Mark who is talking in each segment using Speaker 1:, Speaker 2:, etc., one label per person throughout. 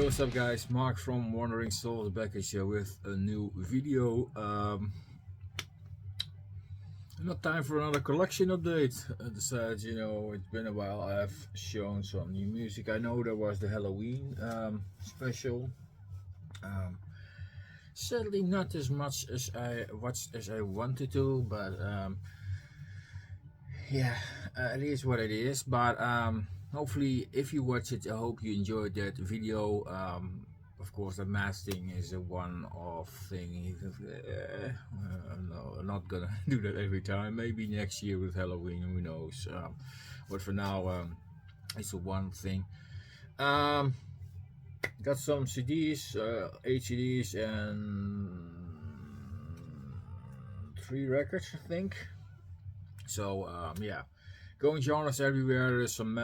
Speaker 1: What's up guys, Mark from Wandering Souls back at you with a new video. Not time for another collection update. I decided, it's been a while. I have shown some new music. I know there was the Halloween special. Sadly not as much as I watched as I wanted to, but yeah, it is what it is. But hopefully if you watch it, I hope you enjoyed that video. Of course, the mask thing is a one-off thing. No, I'm not gonna do that every time. Maybe next year with Halloween, who knows. But for now, it's a one thing. Got some CDs, 8 CDs and 3 records, I think. So yeah, going genres everywhere. There's some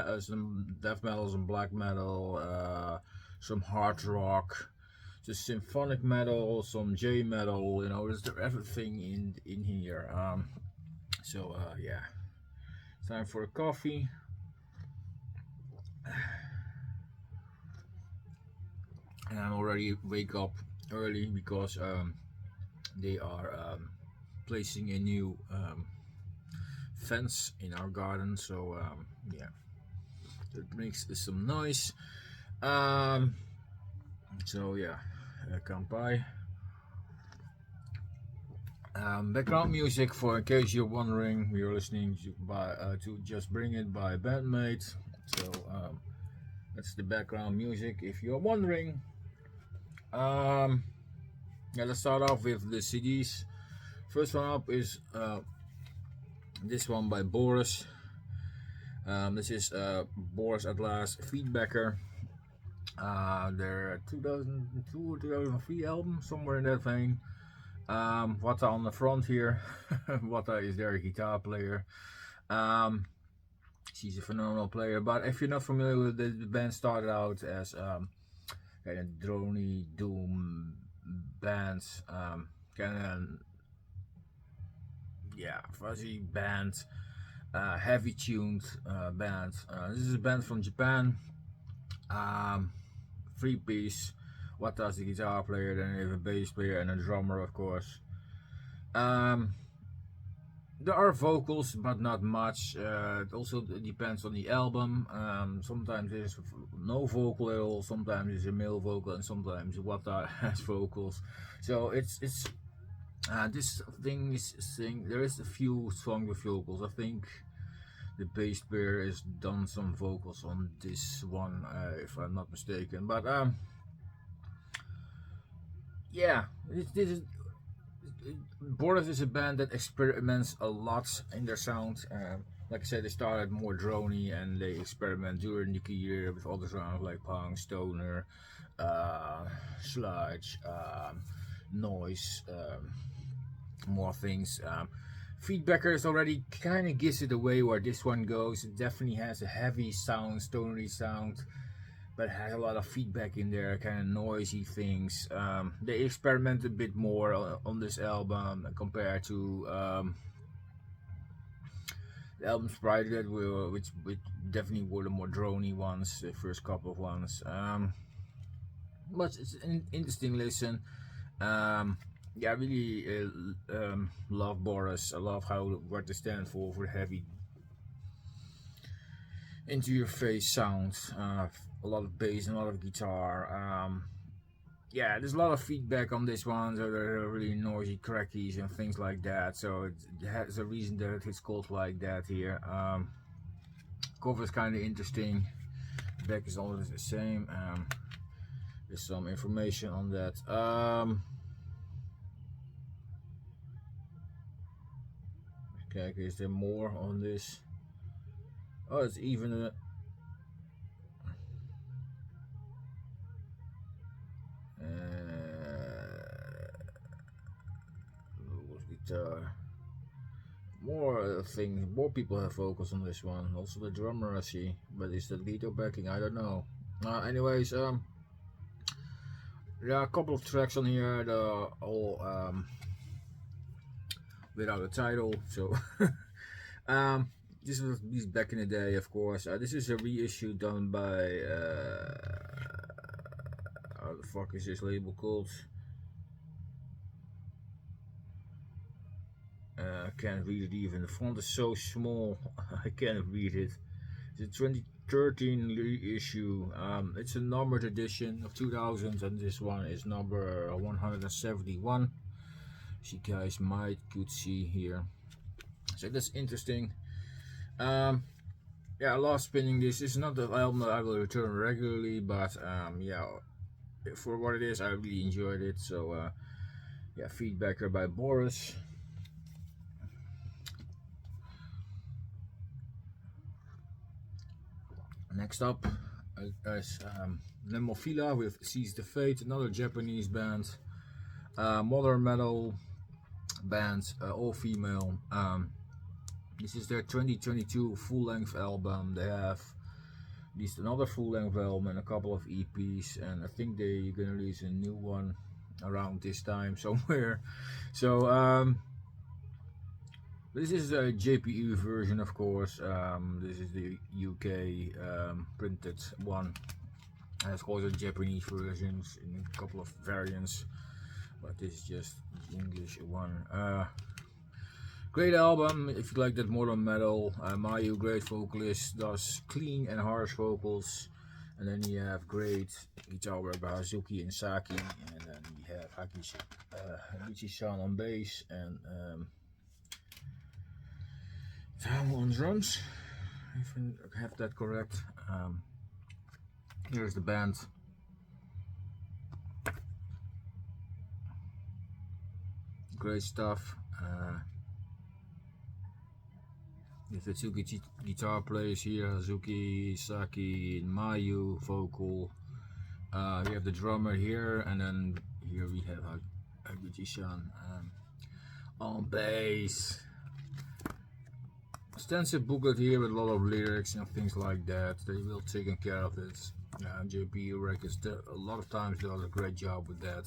Speaker 1: death metal, some black metal, some hard rock, just symphonic metal, some J metal. There's everything in here. So yeah, time for a coffee. And I already wake up early because they are placing a new fence in our garden, so yeah, it makes some noise. So yeah, kanpai. Background music, for in case you're wondering, we are listening to Just Bring It by Bandmate. So that's the background music if you're wondering. Yeah, let's start off with the CDs. First one up is this one by Boris. This is Boris at Last Feedbacker. Their 2002 or 2003 album, somewhere in that vein. Wata on the front here. Wata is their guitar player. She's a phenomenal player, but if you're not familiar with the band, started out as kind of droney doom bands, kind of fuzzy band, heavy tuned band. This is a band from Japan. 3-piece. Wata's the guitar player, then you have a bass player and a drummer, of course. There are vocals, but not much. It also depends on the album. Sometimes there's no vocal at all. Sometimes there's a male vocal, and sometimes Wata has vocals. So it's this thing is saying there is a few songs with vocals. I think the bass player has done some vocals on this one, if I'm not mistaken. But yeah, this is. Boris is a band that experiments a lot in their sound. Like I said, they started more droney and they experiment during the year with other sounds like punk, stoner, sludge, noise, more things. Feedbackers already kind of gives it away where this one goes. It definitely has a heavy sound, stonery sound, but has a lot of feedback in there, kind of noisy things. They experiment a bit more on this album compared to the albums prior to that, which definitely were the more droney ones, the first couple of ones. But it's an interesting listen. Yeah, I really love Boris. I love what they stand for heavy, into your face sounds. A lot of bass and a lot of guitar. Yeah, there's a lot of feedback on this one, so there are really noisy crackies and things like that. So it has a reason that it's called like that here. Cover is kind of interesting. Back is always the same. There's some information on that. Okay, is there more on this? Oh, it's even a guitar. More things, more people have vocals on this one. Also the drummer I see, but is that guitar backing? I don't know. Anyways, there are a couple of tracks on here that are all without a title. So this was back in the day, of course. This is a reissue done by the fuck is this label called? I can't read it even. The font is so small. I can't read it. It's a 2013 reissue. It's a numbered edition of 2000, and this one is number 171. As you guys could see here. So that's interesting. Yeah, I love spinning this. It's not the album that I will return regularly, but yeah, for what it is, I really enjoyed it. So yeah, feedbacker by Boris. Next up is Nemophila with Seize the Fate, another Japanese band, modern metal band, all female. This is their 2022 full-length album. They have released another full-length album and a couple of EPs, and I think they're gonna release a new one around this time somewhere. So this is a JPU version, of course. This is the UK printed one. There's also Japanese versions in a couple of variants, but this is just the English one. Great album if you like that modern metal. Mayu, great vocalist, does clean and harsh vocals. And then you have great guitar work by Hazuki and Saki. And then you have Hagichi-san on bass and Tamo on drums, if I have that correct. Here's the band. Great stuff. The two guitar players here, Hazuki, Saki, and Mayu, vocal. We have the drummer here, and then here we have Hagichi-san on bass. Extensive booklet here with a lot of lyrics and things like that. They will taken care of it. JPU Records a lot of times does a great job with that.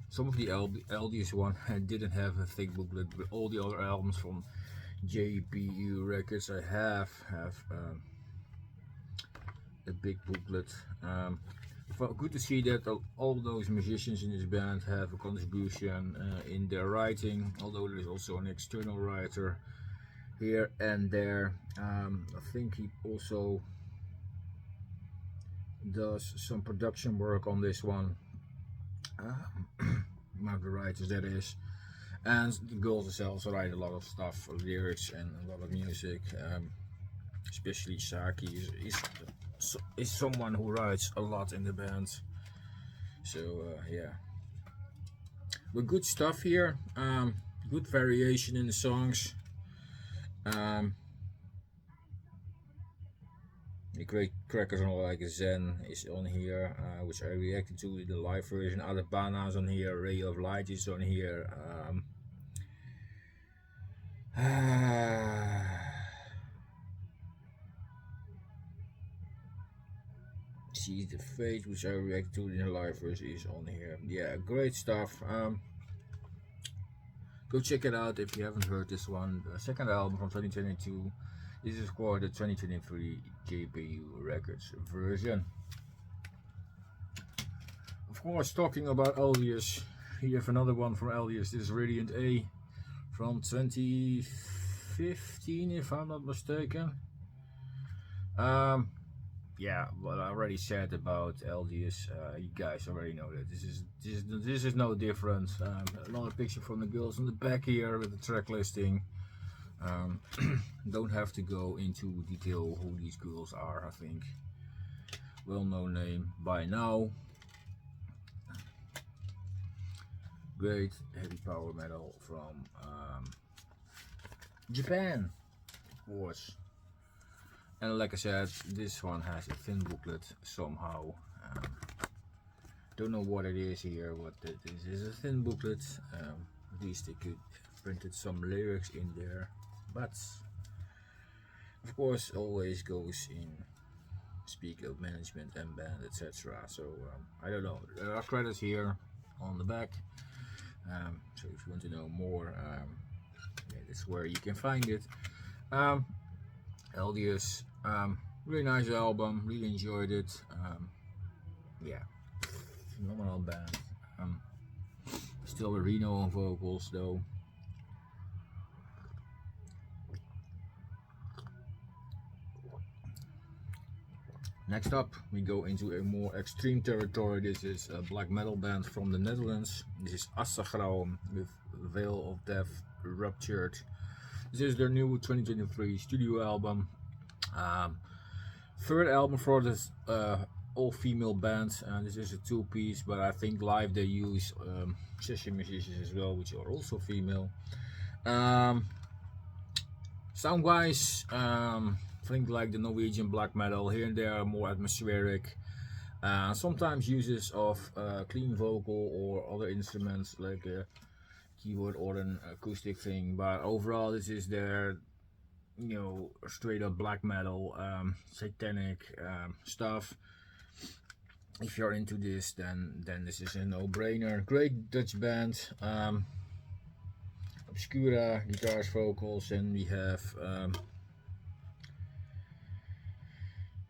Speaker 1: Some of the Aldious one didn't have a thick booklet, but all the other albums from JPU Records I have a big booklet. Good to see that all those musicians in this band have a contribution in their writing, although there is also an external writer here and there. I think he also does some production work on this one. One of the writers, that is. And the girls themselves write a lot of stuff, lyrics and a lot of music. Especially Saki is someone who writes a lot in the band. So yeah, but good stuff here. Good variation in the songs. The great crackers on like Zen is on here, which I reacted to in the live version. Alabana is on here. Ray of Light is on here. See the Fate, which I reacted to in the live version, is on here. Yeah, great stuff. Go check it out if you haven't heard this one. The second album from 2022. This is for the 2023 JPU Records version. Of course, talking about Aldious, you have another one from Aldious. This is Radiant A from 2015, if I'm not mistaken. Yeah, what I already said about Aldious, you guys already know that this is no different. Another picture from the girls on the back here with the track listing. Don't have to go into detail who these girls are. I think well-known name by now. Great heavy power metal from Japan, of course. And like I said, this one has a thin booklet somehow. Don't know what it is here, what it is a thin booklet. At least they could have printed some lyrics in there, but of course always goes in speak of management and band, etc. So I don't know, there are credits here on the back, so if you want to know more, yeah, that's where you can find it. Aldious, Really nice album, really enjoyed it. Yeah, phenomenal band. Still a Reno on vocals though. Next up, we go into a more extreme territory. This is a black metal band from the Netherlands. This is Asagraum with Veil of Death, Ruptured. This is their new 2023 studio album. Third album for this all-female band. This is a two-piece, but I think live they use session musicians as well, which are also female. Sound-wise, think like the Norwegian black metal. Here and there, more atmospheric. Sometimes uses of clean vocal or other instruments like a keyboard or an acoustic thing. But overall, this is their, straight up black metal, satanic stuff. If you're into this, then this is a no-brainer. Great Dutch band. Obscura guitars, vocals, and we have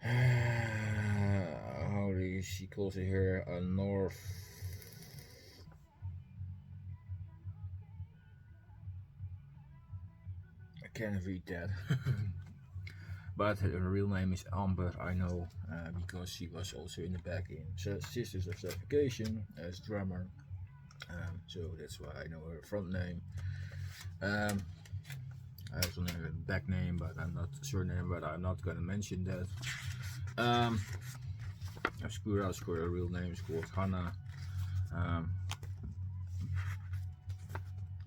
Speaker 1: how do she calls it here? A North. I can't read that. But her real name is Amber, I know, because she was also in the back in Sisters of Suffocation as drummer. So that's why I know her front name. I also know her back name, but I'm not surname, but I'm not gonna mention that. Obscura, her real name is called Hannah.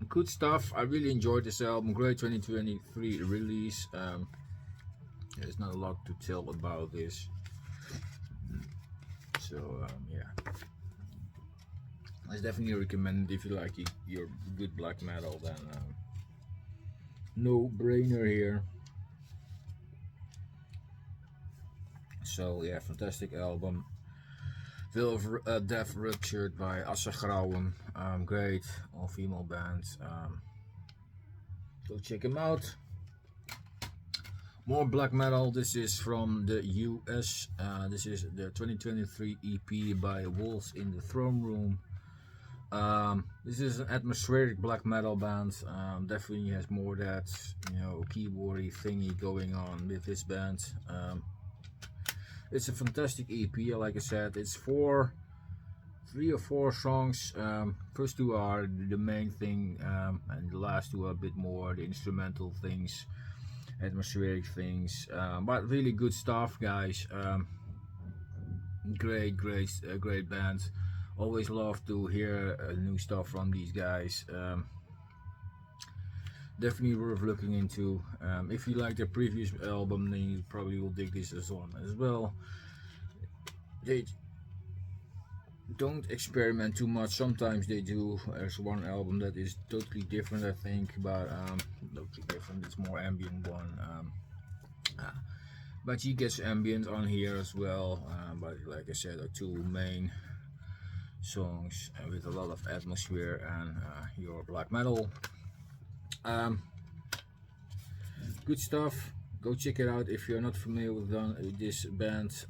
Speaker 1: Good stuff. I really enjoyed this album. Great 2023 release. There's not a lot to tell about this. So yeah, I definitely recommend if you like your good black metal. Then no brainer here. So yeah, fantastic album. Veil of Death, Ruptured by Asagraum. Great all-female band. Go check them out. More black metal. This is from the US. This is the 2023 EP by Wolves in the Throne Room. This is an atmospheric black metal band. Definitely has more that keyboardy thingy going on with this band. It's a fantastic EP. Like I said, it's 3 or 4 songs. First 2 are the main thing, and the last 2 are a bit more the instrumental things, atmospheric things. But really good stuff, guys. Great band. Always love to hear new stuff from these guys. Definitely worth looking into. If you like their previous album, then you probably will dig this one as well. They don't experiment too much. Sometimes they do. There's one album that is totally different, I think, but totally different. It's more ambient one. But you get ambient on here as well. But like I said, are 2 main songs with a lot of atmosphere and your black metal. Good stuff. Go check it out if you're not familiar with this band.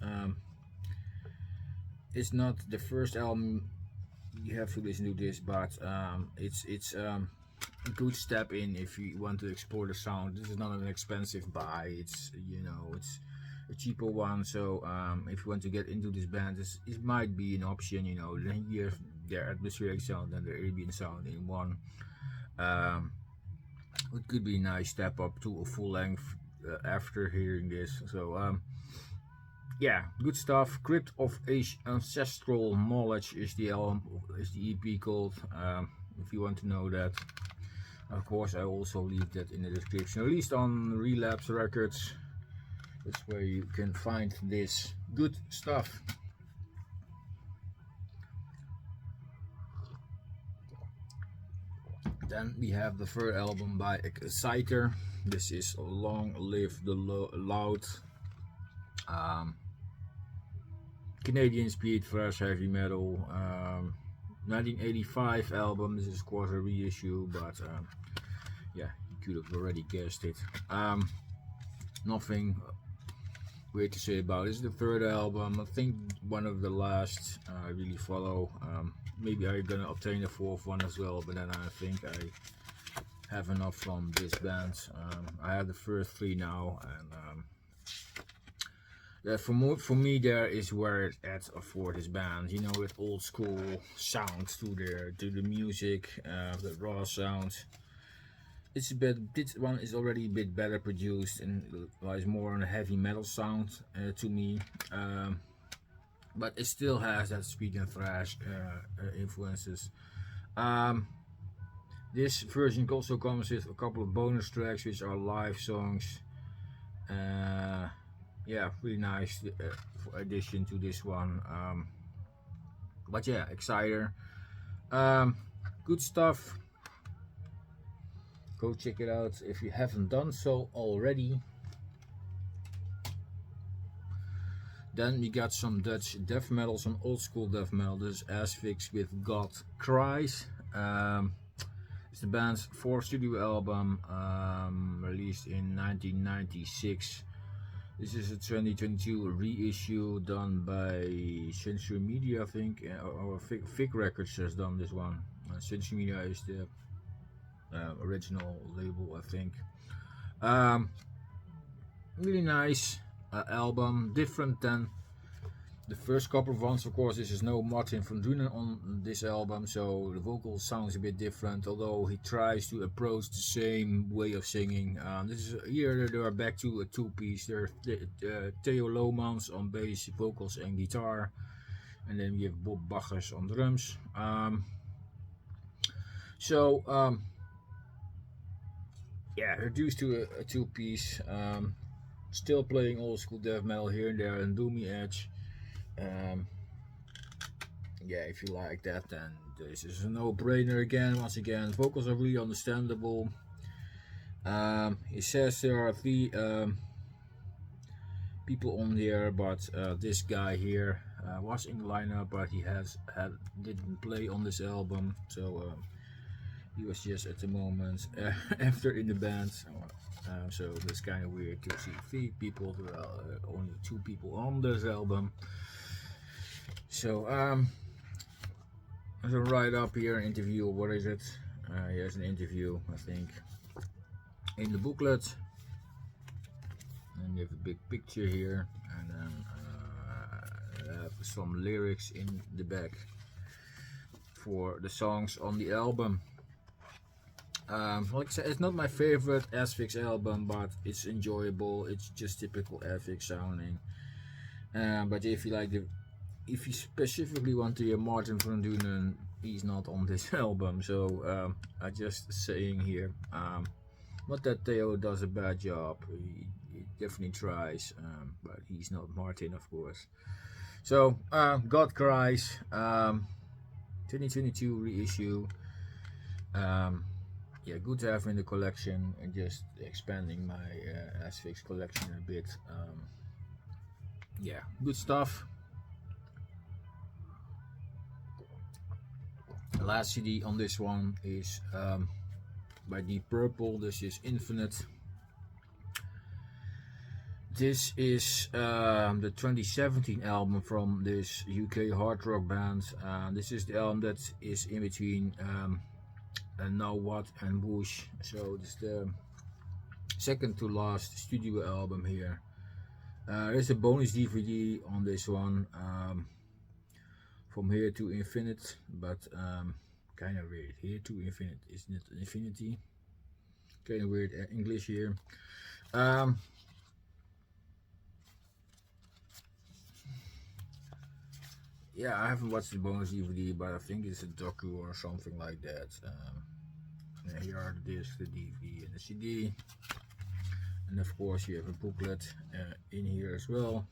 Speaker 1: It's not the first album you have to listen to this, but it's a good step in if you want to explore the sound. This is not an expensive buy. It's it's a cheaper one. So if you want to get into this band, it might be an option. Then you have their atmospheric sound and their ambient sound in one. It could be a nice step up to a full length after hearing this. So yeah, good stuff. Crypt of Ancestral Knowledge is the album, is the EP called. If you want to know that, of course, I also leave that in the description. Released on Relapse Records. That's where you can find this good stuff. Then we have the third album by Exciter. This is Long Live the Loud. Canadian speed thrash heavy metal. 1985 album. This is of course a reissue, but yeah, you could have already guessed it. Nothing weird to say about. This is the third album. I think one of the last I really follow. Maybe I'm gonna obtain a fourth one as well, but then I think I have enough from this band. I have the first three now, and yeah, for me, there is where it's at for this band. You know, with old school sound to the music, the raw sound. It's a bit. This one is already a bit better produced and lies more on a heavy metal sound to me. But it still has that speed and thrash influences. This version also comes with a couple of bonus tracks, which are live songs. Yeah, really nice addition to this one. But yeah, Exciter. Good stuff. Go check it out if you haven't done so already. Then we got some Dutch death metal, some old school death metal. This is Asphyx with Cries. It's the band's fourth studio album, released in 1996. This is a 2022 reissue done by Century Media, I think, or Fig Records has done this one. Century Media is the original label, I think. Really nice album, different than the first couple of ones. Of course, this is no Martin van Dunen on this album, so the vocal sounds a bit different, although he tries to approach the same way of singing. This is here they are back to a two-piece. There's Theo Lomans on bass, vocals and guitar, and then we have Bob Baggers on drums. Yeah, reduced to a two-piece. Still playing old school death metal here and there and doomy edge. Yeah, if you like that, then this is a no-brainer again. Once again, vocals are really understandable. He says there are three people on here, but this guy here was in the lineup, but he didn't play on this album, so he was just at the moment after in the band. So that's kind of weird to see three people, only two people on this album. So there's a write up here, interview, what is it? Here's an interview, I think, in the booklet, and you have a big picture here, and then some lyrics in the back for the songs on the album. Like I said, it's not my favorite Asphyx album, but it's enjoyable. It's just typical Asphyx sounding. But if you specifically want to hear Martin van Dunen, he's not on this album. So I just saying here, not that Theo does a bad job. He definitely tries, but he's not Martin, of course. So God Cries, 2022 reissue. Yeah, good to have in the collection, and just expanding my Asphyx collection a bit. Yeah, good stuff. The last CD on this one is by Deep Purple. This is Infinite. This is the 2017 album from this UK hard rock band. This is the album that is in between and Now What and Bush. So this is the second to last studio album here. There's a bonus DVD on this one, From Here to Infinite, but kind of weird. Here to Infinite, isn't it? Infinity. Kind of weird English here. Yeah, I haven't watched the bonus DVD, but I think it's a docu or something like that. Yeah, here are the discs, the DVD and the CD, and of course you have a booklet in here as well.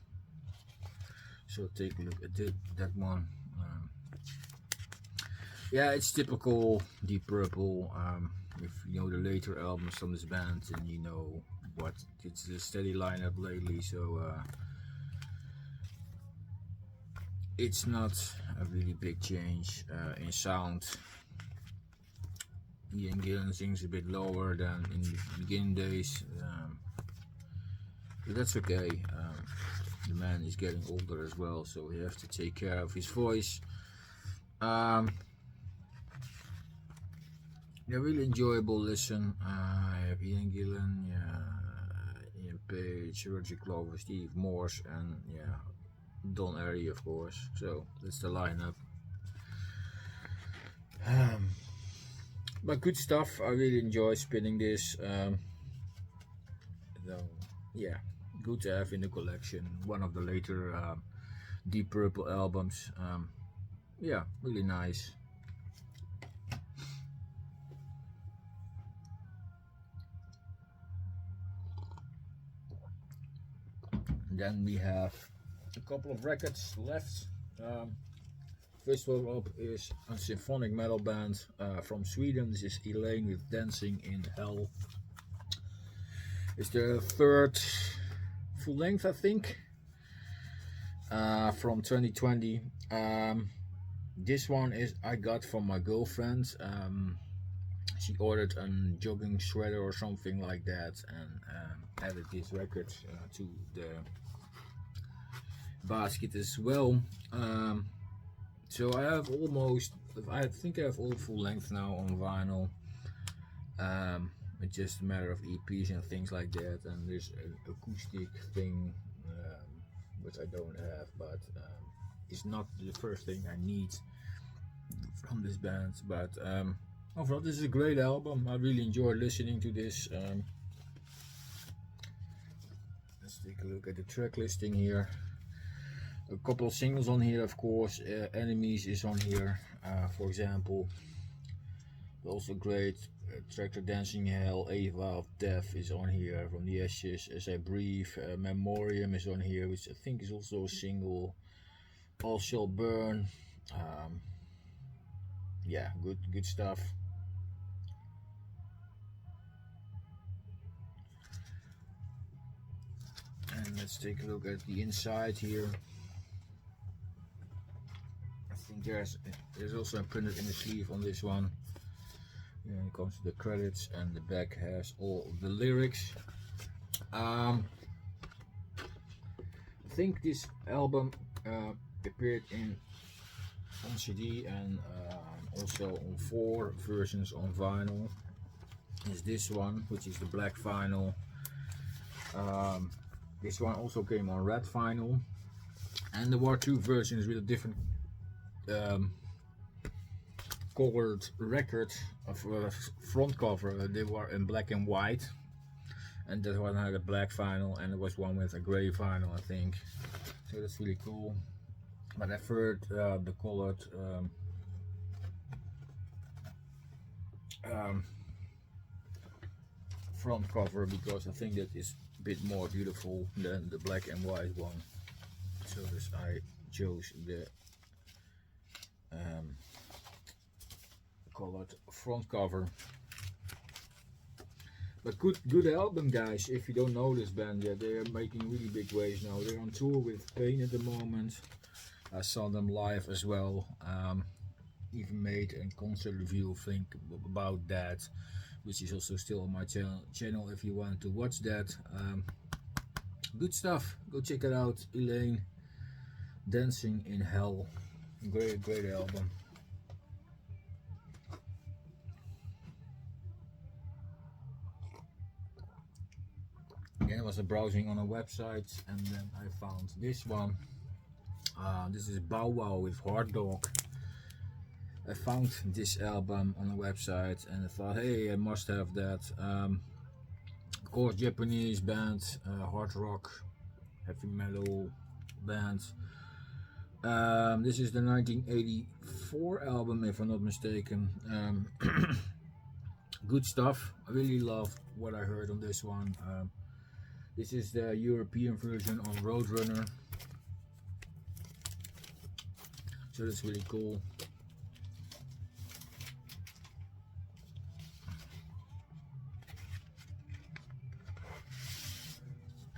Speaker 1: So take a look at that one. Yeah, it's typical Deep Purple. If you know the later albums from this band, and you know what, it's a steady lineup lately. So it's not a really big change in sound. Ian Gillan sings a bit lower than in the beginning days, but that's okay. The man is getting older as well, so he has to take care of his voice. Yeah, really enjoyable listen. I have Ian Gillan, yeah, Ian Page, Roger Clover, Steve Morse, and yeah, Don Airy, of course. So that's the lineup. But good stuff. I really enjoy spinning this. So yeah, good to have in the collection. One of the later Deep Purple albums. Yeah, really nice. Then we have a couple of records left. First one up is a symphonic metal band from Sweden. This is Eleine with Dancing in Hell. It's their third full length, I think, from 2020. This one is I got from my girlfriend. She ordered a jogging sweater or something like that, and added this record to the basket as well. So I think I have all full length now on vinyl. It's just a matter of EPs and things like that, and there's an acoustic thing which I don't have, but it's not the first thing I need from this band. But overall, this is a great album. I really enjoyed listening to this. Let's take a look at the track listing here. A couple of singles on here, of course. Enemies is on here, for example. Also great. Tractor Dancing Hell, Ava of Death is on here. From the Ashes, As I Breathe. Memoriam is on here, which I think is also a single. All Shall Burn. Yeah, good stuff. And let's take a look at the inside here. I think there's also a printed in the sleeve on this one. And it comes to the credits, and the back has all the lyrics. I think this album appeared on CD and also on 4 versions on vinyl. Is this one, which is the black vinyl. This one also came on red vinyl, and there were 2 versions with a different colored record of front cover. They were in black and white, and that one had a black vinyl, and there was one with a gray vinyl, I think. So that's really cool. But I've heard the colored front cover, because I think that is a bit more beautiful than the black and white one. So I chose the colored front cover. But good album, guys. If you don't know this band yet, they are making really big waves now. They're on tour with Pain at the moment. I saw them live as well. Even made a concert review thing about that, which is also still on my channel if you want to watch that. Good stuff. Go check it out. Eleine, Dancing in Hell. Great album. Again, I was browsing on a website, and then I found this one. This is Bow Wow with Hard Dog. I found this album on a website, and I thought, hey, I must have that. Of course, Japanese band, hard rock, heavy metal band. This is the 1984 album, if I'm not mistaken. Good stuff. I really love what I heard on this one. This is the European version on Roadrunner, so that's really cool.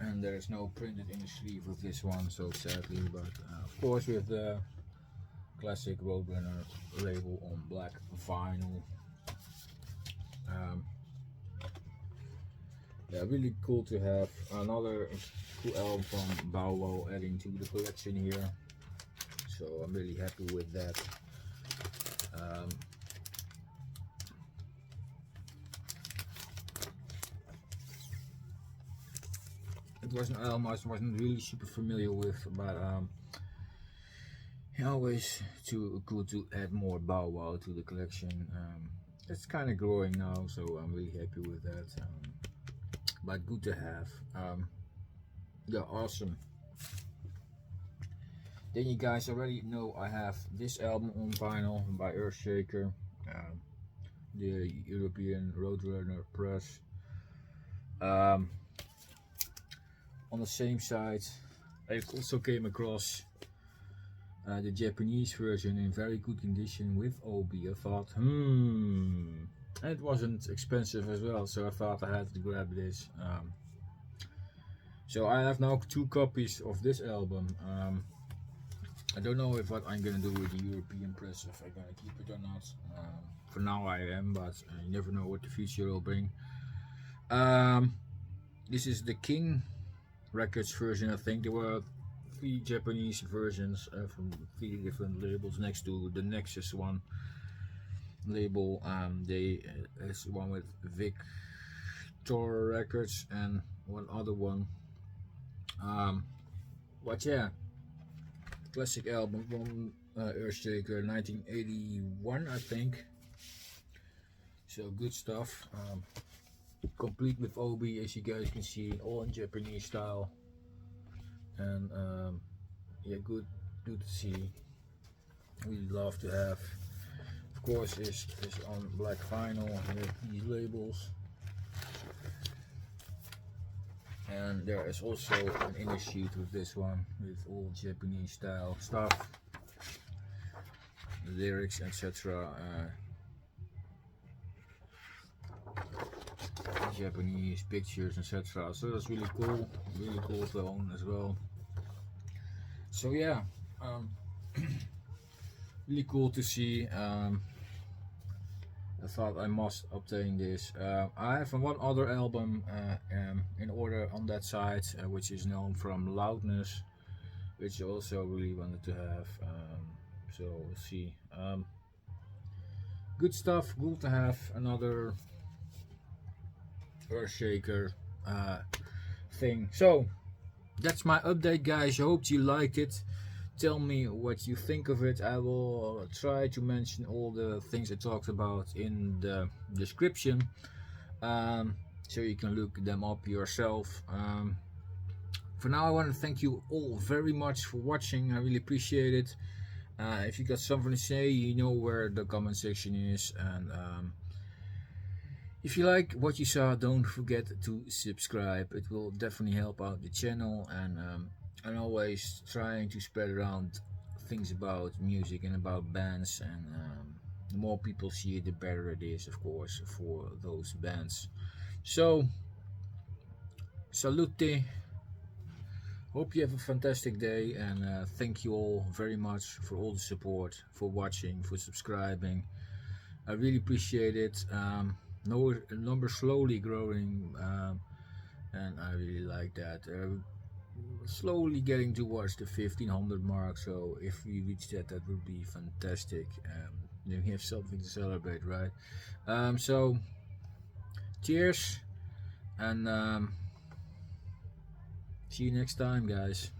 Speaker 1: And there is no printed in the sleeve of this one, so sadly, but of course with the classic Roadrunner label on black vinyl. Yeah, really cool to have another cool album from Bow Wow adding to the collection here. So I'm really happy with that. Um, it was an album I wasn't really super familiar with, but always too cool to add more Bow Wow to the collection. It's kind of growing now, so I'm really happy with that. But good to have. Yeah, awesome. Then you guys already know I have this album on vinyl by Earthshaker, the European Roadrunner press. On the same side, I also came across the Japanese version in very good condition with Obi. I thought, and it wasn't expensive as well, so I thought I had to grab this. So I have now 2 copies of this album. I don't know what I'm gonna do with the European press, if I'm gonna keep it or not. For now I am, but you never know what the future will bring. This is the King Records version, I think. There were 3 Japanese versions from 3 different labels next to the Nexus one label. There's one with Victor Records and one other one. But yeah, classic album from Earthshaker 1981, I think. So good stuff. Complete with Obi, as you guys can see, all in Japanese style. And yeah, good to see. We love to have. Of course, is on black vinyl with these labels. And there is also an inner sheet with this one, with all Japanese style stuff, lyrics, etc. Japanese pictures, etc. So that's really cool to own as well. So yeah, really cool to see. I thought I must obtain this. I have one other album in order on that side, which is known from Loudness, which I also really wanted to have. So we'll see. Good stuff. Good to have another Earthshaker thing. So that's my update, guys. I hope you liked it. Tell me what you think of it. I will try to mention all the things I talked about in the description, so you can look them up yourself. For now, I want to thank you all very much for watching. I really appreciate it. If you got something to say, you know where the comment section is, and if you like what you saw, don't forget to subscribe. It will definitely help out the channel, and I'm always trying to spread around things about music and about bands, and the more people see it, the better it is, of course, for those bands. So, salute. Hope you have a fantastic day, and thank you all very much for all the support, for watching, for subscribing. I really appreciate it. Number slowly growing, and I really like that. Slowly getting towards the 1500 mark, so if we reach that, that would be fantastic. Then we have something to celebrate, right? So cheers, and see you next time, guys.